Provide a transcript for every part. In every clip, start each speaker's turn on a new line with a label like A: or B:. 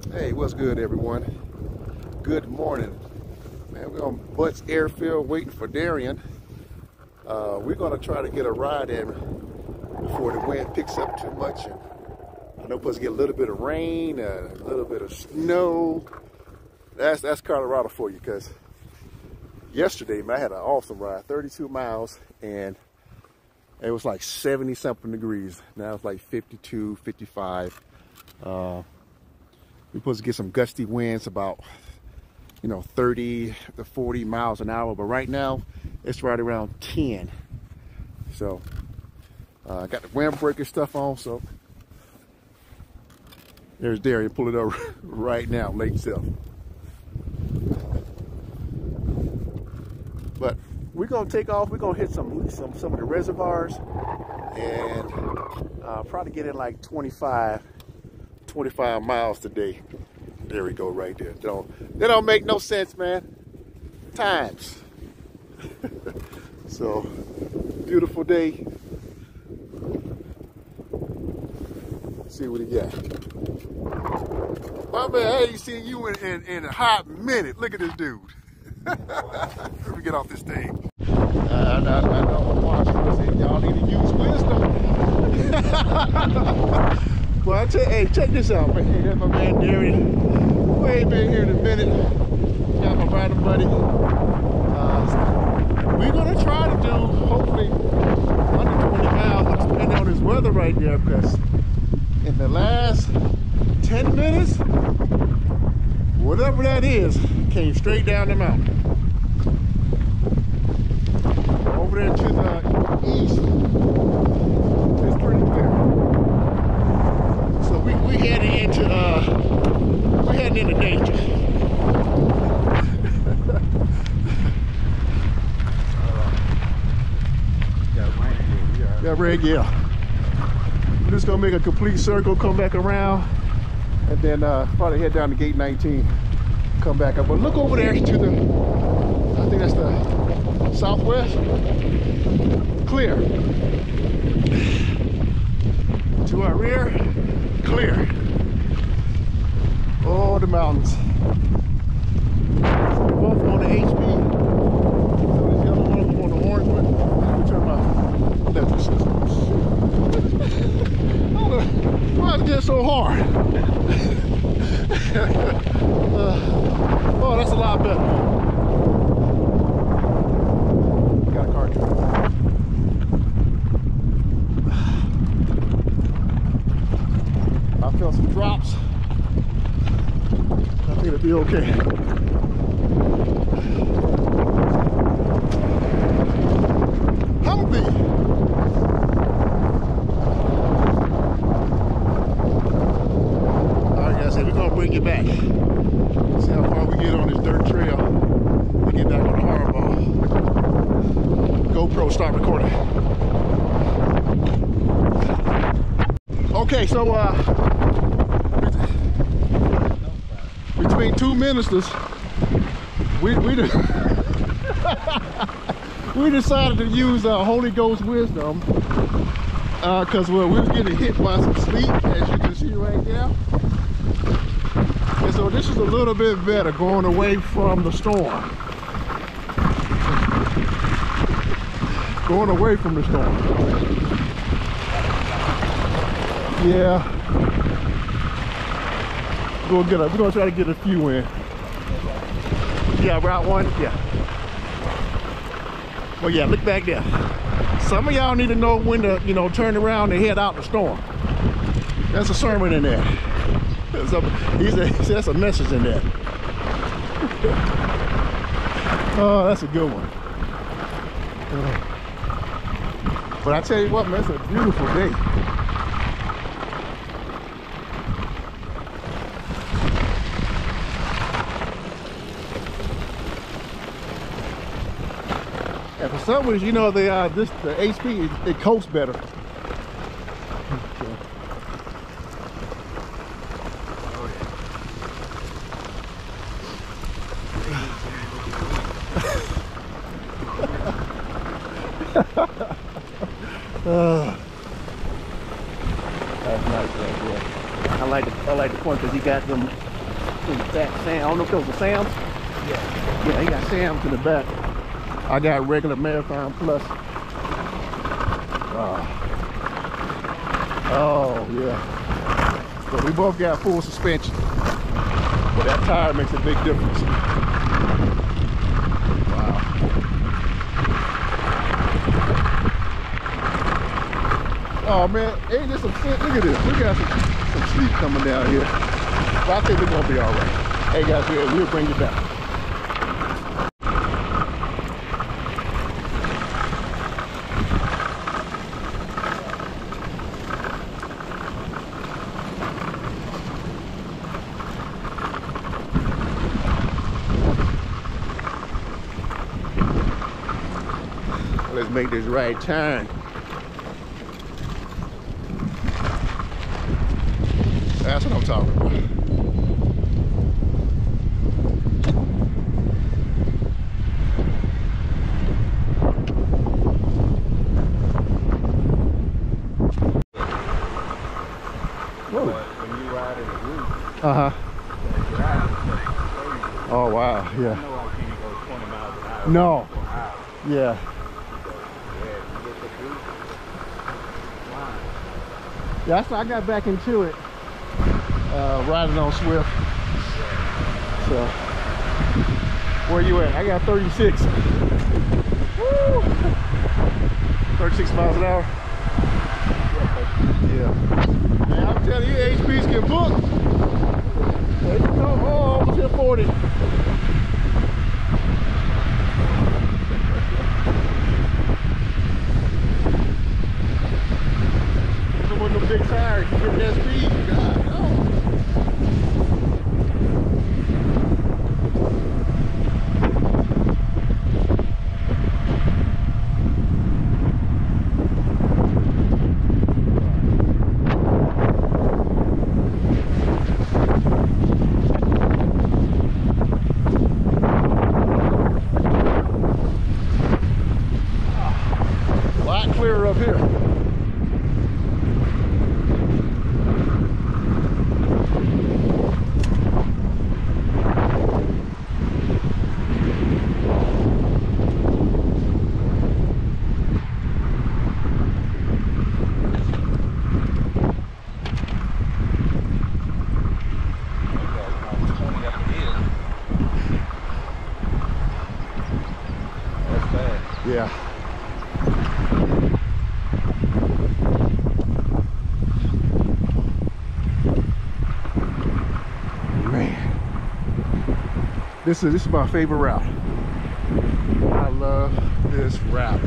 A: Hey, what's good, everyone? Good morning. Man, we're on Butts Airfield waiting for Darian. We're going to try to get a ride in before the wind picks up too much. And I know we're supposed to get a little bit of rain, a little bit of snow. That's Colorado for you, because yesterday, man, I had an awesome ride, 32 miles, and it was like 70-something degrees. Now it's like 52, 55. We're supposed to get some gusty winds about, 30 to 40 miles an hour. But right now, it's right around 10. So, I got the windbreaker stuff on. So, there's Darian. Pull it over right now, late self. But we're going to take off. We're going to hit some of the reservoirs. And probably get in like 25 miles today. There we go, right there. They don't make no sense, man. Times. So, beautiful day. Let's see what he got. My man, I ain't seen you in a hot minute. Look at this dude. Let me get off this thing. I know what Marshall said. Y'all need to use wisdom. Well, I tell you, hey, check this out, man. Hey, that's my man Darian. We ain't been here in a minute. Got my rider buddy. We're gonna try to do hopefully under 20 miles, depending on this weather right there, because in the last 10 minutes, whatever that is, came straight down the mountain. Over there to the east, it's pretty clear. So we heading into danger. Got red, yeah. We're just gonna make a complete circle, come back around, and then probably head down to gate 19, come back up. But look over there to the, I think that's the southwest. Clear. To our rear, clear. Oh, the mountains. We're both on the HP. So this yellow one, I'm on the orange one. Let me turn my electric system. Why is it get so hard? Oh, that's a lot better. Got a car track. I felt some drops. I think it'll be okay. Humvee. Alright guys, we're gonna bring you back. See how far we get on this dirt trail. We get back on the hardball. GoPro, start recording. Okay, so between two ministers, we decided to use Holy Ghost wisdom because we were getting hit by some sleet, as you can see right now. And so this is a little bit better, going away from the storm. Going away from the storm. Yeah. We're gonna try to get a few in. Yeah, route one, yeah. Well, yeah, look back there. Some of y'all need to know when to, turn around and head out the storm. That's a sermon in there. He said that's a message in there. Oh, that's a good one. But I tell you what, man, it's a beautiful day. And for some reason, the HP, it coasts better. That's nice right there. I like the point because he got them In the back, Sam. I don't know if those are Sam's.
B: Yeah.
A: Yeah, he got Sam's in the back. I got regular Marathon Plus. Oh, yeah. So we both got full suspension. But that tire makes a big difference. Wow. Oh man, ain't this some shit? Look at this. We got some sleep coming down here. But I think we're gonna be all right. Hey guys, we'll bring you back. Let's make this right turn. That's what I'm talking about. Whoa.
B: When you ride in the group,
A: Oh wow, yeah.
B: I know I can't go 20 miles an hour.
A: No. Yeah.
B: Yeah, you get the group. Wow.
A: Yeah, that's why I got back into it. Riding on Swift. So, where you at? I got 36. Woo! 36 miles an hour. Yeah. Man, I'm telling you, HP's get booked. There you go. Oh, almost hit 40. With them big tires, you get that speed. God, no. A lot clearer up here. Yeah. Man. This is my favorite route. I love this route.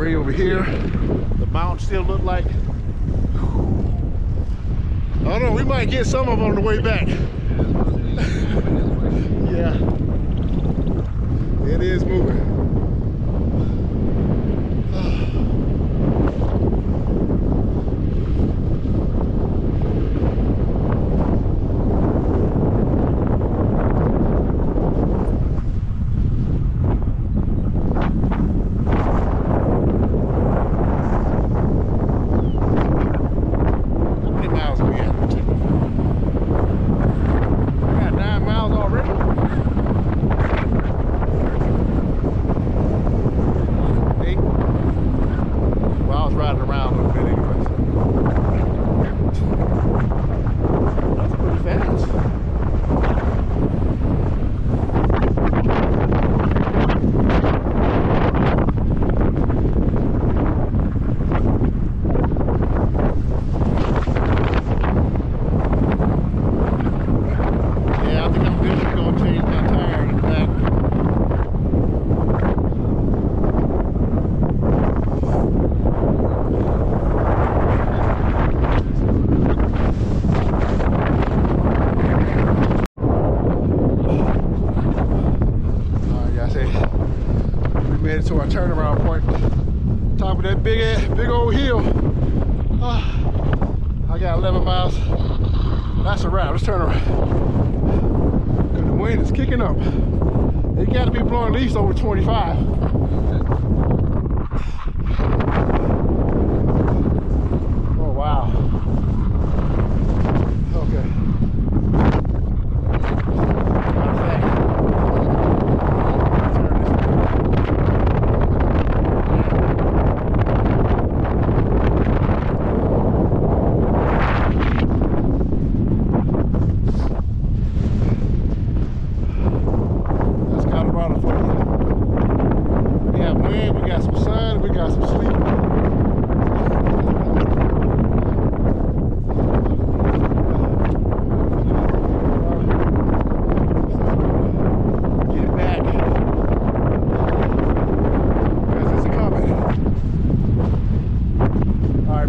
A: Over here, the mountains still look like, I don't know, we might get some of them on the way back. Yeah, it is moving. our turnaround point. Top of that big old hill. I got 11 miles. That's a wrap. Let's turn around. Cause the wind is kicking up. It got to be blowing at least over 25. Oh wow. Okay.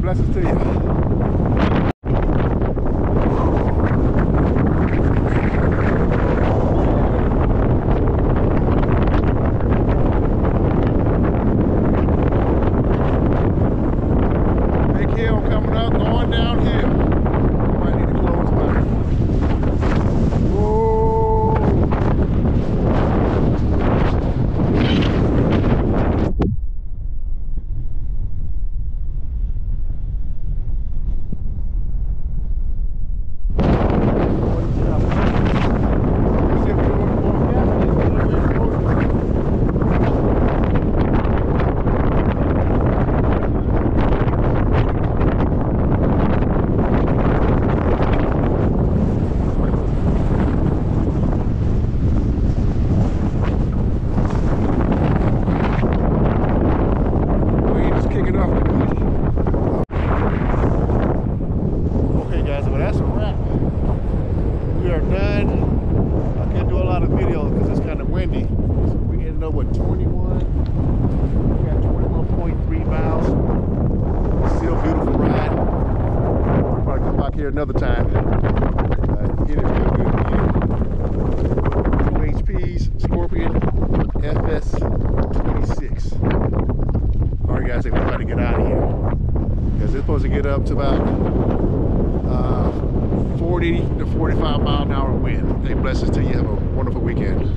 A: Blessings to you. Big hill coming up, going downhill. Might need to close my. Whoa. Okay guys, well that's a wrap. We are done. I can't do a lot of videos because it's kind of windy. So we ended up with 21. We got 21.3 miles. Still a beautiful ride. We'll probably come back here another time. It is real good again. 2 HP's Scorpion FS26. Alright guys, we're trying to get out of here. Because it's supposed to get up to about 40 to 45 mile an hour wind. Hey, blessings to you. Have a wonderful weekend.